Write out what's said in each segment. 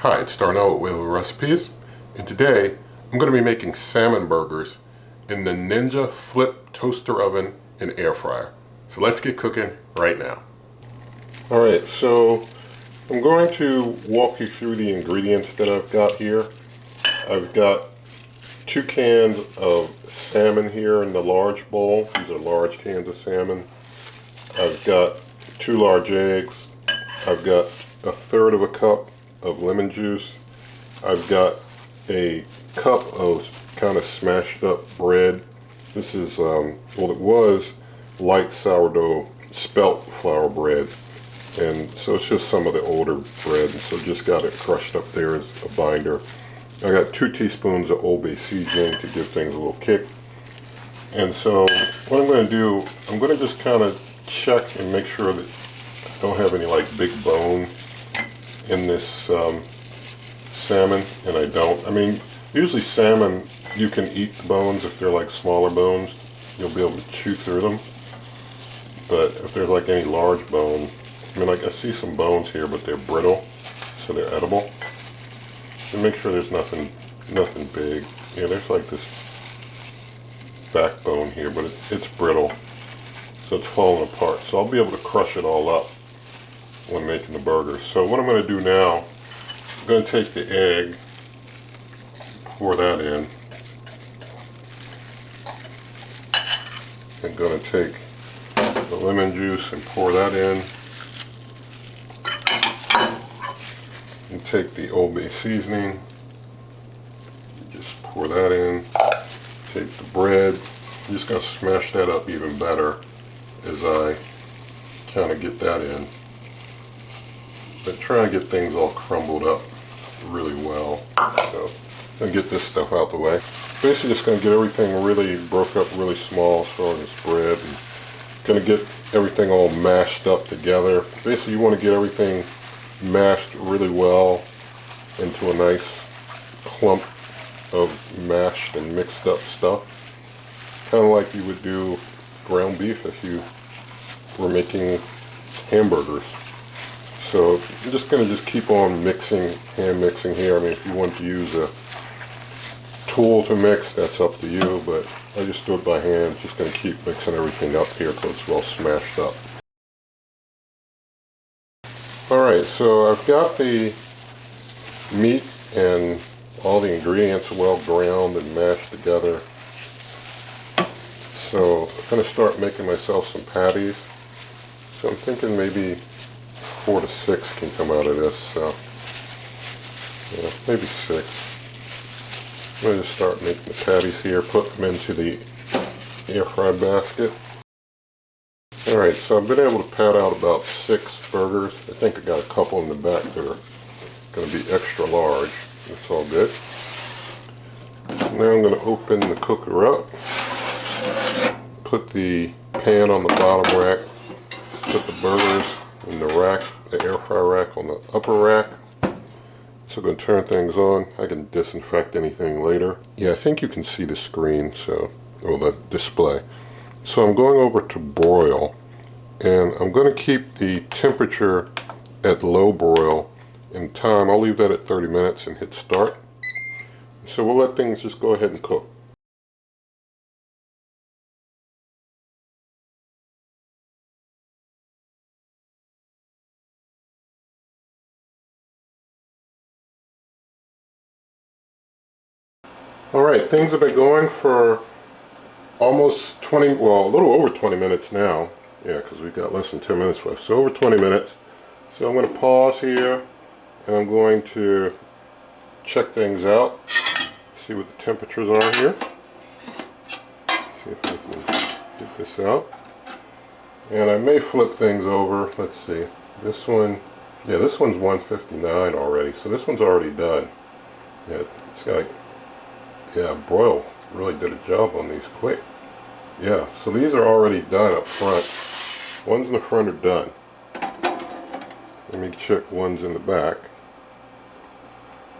Hi, it's Darnell with Wheel Recipes, and today I'm going to be making salmon burgers in the Ninja Flip toaster oven and air fryer. So let's get cooking right now. Alright, so I'm going to walk you through the ingredients that I've got here. I've got 2 cans of salmon here in the large bowl. These are large cans of salmon. I've got 2 large eggs. I've got 1/3 of a cup of lemon juice. I've got a cup of kind of smashed up bread. This is, well, it was light sourdough spelt flour bread, and so it's just some of the older bread, and so just got it crushed up there as a binder. I got 2 teaspoons of Old Bay seasoning to give things a little kick. And so what I'm going to do, I'm going to just kind of check and make sure that I don't have any like big bone in this salmon, and I don't. I mean, usually salmon, you can eat the bones if they're like smaller bones. You'll be able to chew through them. But if there's like any large bone, I mean, like I see some bones here, but they're brittle, so they're edible. And make sure there's nothing big. Yeah, there's like this backbone here, but it's brittle, so it's falling apart. So I'll be able to crush it all up when making the burgers. So what I'm going to do now, I'm going to take the egg, pour that in. I'm going to take the lemon juice and pour that in. And take the Old Bay seasoning, just pour that in. Take the bread, I'm just going to smash that up even better as I kind of get that in. But try and get things all crumbled up really well. So I'm going to get this stuff out the way. Basically just going to get everything really broke up really small as far as this bread. And going to get everything all mashed up together. Basically you want to get everything mashed really well into a nice clump of mashed and mixed up stuff. Kind of like you would do ground beef if you were making hamburgers. So I'm just going to just keep on mixing, hand mixing here. I mean, if you want to use a tool to mix, that's up to you, but I just do it by hand. Just going to keep mixing everything up here until it's well smashed up. Alright, so I've got the meat and all the ingredients well ground and mashed together. So I'm going to start making myself some patties. So I'm thinking maybe 4 to 6 can come out of this. So yeah, maybe 6. I'm going to start making the patties here, put them into the air fry basket. Alright, so I've been able to pat out about 6 burgers. I think I got a couple in the back that are going to be extra large. It's all good. Now I'm going to open the cooker up, put the pan on the bottom rack, put the burgers in the rack, the air fry rack on the upper rack. So I'm going to turn things on. I can disinfect anything later. Yeah, I think you can see the screen, so, or the display. So I'm going over to broil, and I'm going to keep the temperature at low broil. In time, I'll leave that at 30 minutes and hit start. So we'll let things just go ahead and cook. Alright, things have been going for almost 20, well, a little over 20 minutes now. Yeah, because we've got less than 10 minutes left. So over 20 minutes. So I'm going to pause here, and I'm going to check things out. See what the temperatures are here. See if I can get this out. And I may flip things over. Let's see. This one, yeah, this one's 159 already. So this one's already done. Yeah, it's got, yeah, broil really did a job on these quick. Yeah, so these are already done up front. Ones in the front are done. Let me check ones in the back.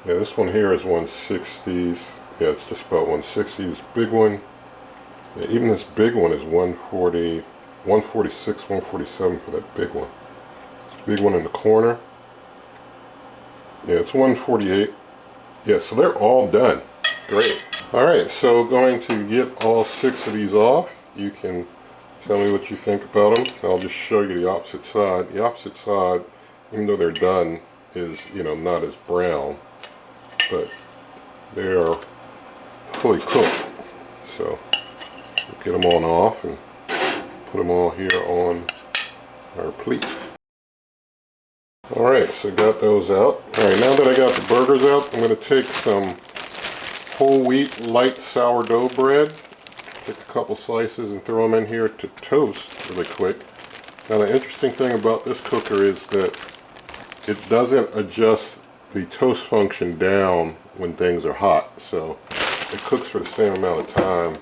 Yeah, this one here is 160s. Yeah, it's just about 160. This big one, yeah, even this big one is 140, 146, 147 for that big one. This big one in the corner Yeah, it's 148. Yeah, so they're all done. Great. Alright, so going to get all 6 of these off. You can tell me what you think about them. I'll just show you the opposite side. The opposite side, even though they're done, is, you know, not as brown, but they are fully cooked. So get them on off and put them all here on our plate. Alright, so got those out. Alright, now that I got the burgers out, I'm going to take some whole wheat light sourdough bread, take a couple slices and throw them in here to toast really quick. Now the interesting thing about this cooker is that it doesn't adjust the toast function down when things are hot, so it cooks for the same amount of time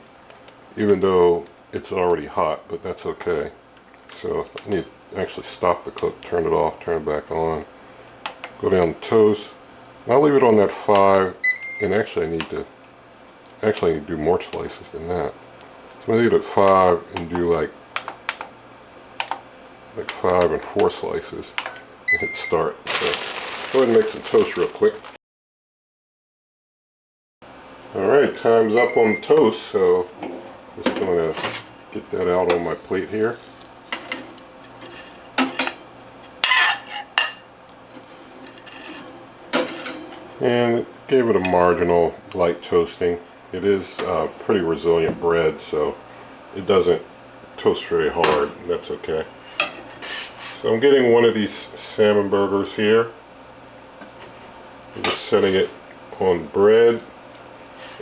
even though it's already hot, but that's okay. So I need to actually stop the cook, turn it off, turn it back on, go down to toast. I'll leave it on that 5, and actually I need to do more slices than that. So I'm going to leave it at 5 and do like 5 and 4 slices and hit start. So go ahead and make some toast real quick. Alright, time's up on the toast, so I'm just going to get that out on my plate here. And gave it a marginal light toasting. It is pretty resilient bread, so it doesn't toast very hard. That's okay. So I'm getting one of these salmon burgers here. I'm just setting it on bread.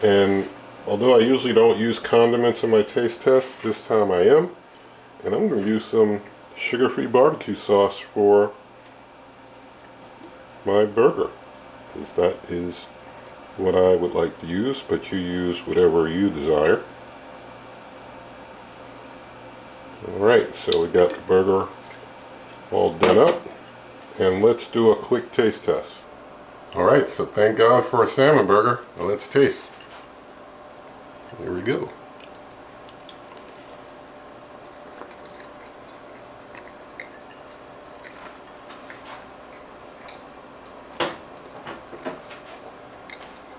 And although I usually don't use condiments in my taste test, this time I am. And I'm going to use some sugar-free barbecue sauce for my burger, because that is what I would like to use, but you use whatever you desire. Alright, so we got the burger all done up, and let's do a quick taste test. Alright, so thank God for a salmon burger. Now let's taste. Here we go.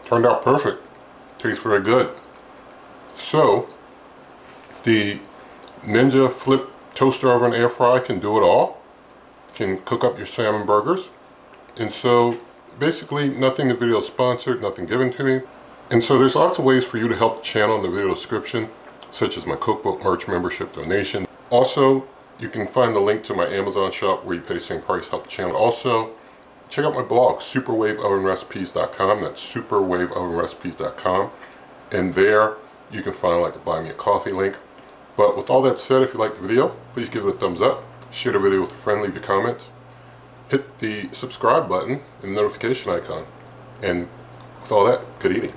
Turned out perfect. Tastes very good. So, the Ninja Flip Toaster Oven Air Fry can do it all. Can cook up your salmon burgers. And so, basically, nothing in the video is sponsored, nothing given to me. And so there's lots of ways for you to help the channel in the video description, such as my cookbook, merch, membership, donation. Also, you can find the link to my Amazon shop where you pay the same price, help the channel. Also, check out my blog, superwaveovenrecipes.com. That's superwaveovenrecipes.com. And there you can find like a buy me a coffee link. But with all that said, if you liked the video, please give it a thumbs up, share the video with a friend, leave your comments, hit the subscribe button and the notification icon. And with all that, good eating.